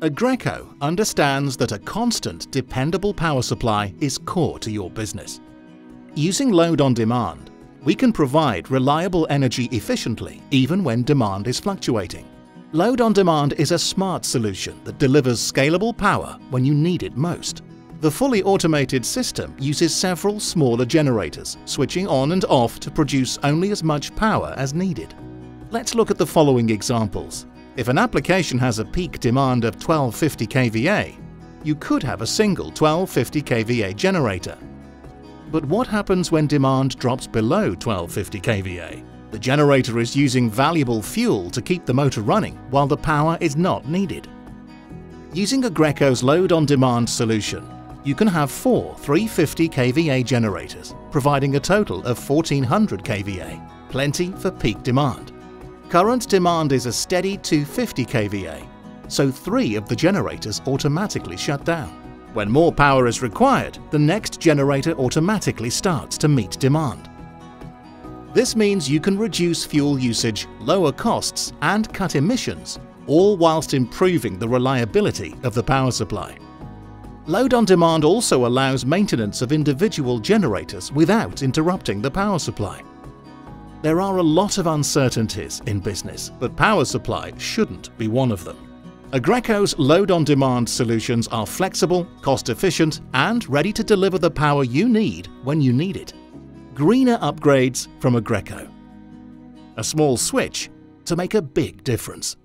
Aggreko understands that a constant, dependable power supply is core to your business. Using load on demand, we can provide reliable energy efficiently even when demand is fluctuating. Load on demand is a smart solution that delivers scalable power when you need it most. The fully automated system uses several smaller generators, switching on and off to produce only as much power as needed. Let's look at the following examples. If an application has a peak demand of 1250 kVA, you could have a single 1250 kVA generator. But what happens when demand drops below 1250 kVA? The generator is using valuable fuel to keep the motor running while the power is not needed. Using Aggreko's load-on-demand solution, you can have 4 350 kVA generators, providing a total of 1400 kVA, plenty for peak demand. Current demand is a steady 250 kVA, so 3 of the generators automatically shut down. When more power is required, the next generator automatically starts to meet demand. This means you can reduce fuel usage, lower costs, and cut emissions, all whilst improving the reliability of the power supply. Load on demand also allows maintenance of individual generators without interrupting the power supply. There are a lot of uncertainties in business, but power supply shouldn't be one of them. Aggreko's load-on-demand solutions are flexible, cost-efficient, and ready to deliver the power you need when you need it. Greener upgrades from Aggreko. A small switch to make a big difference.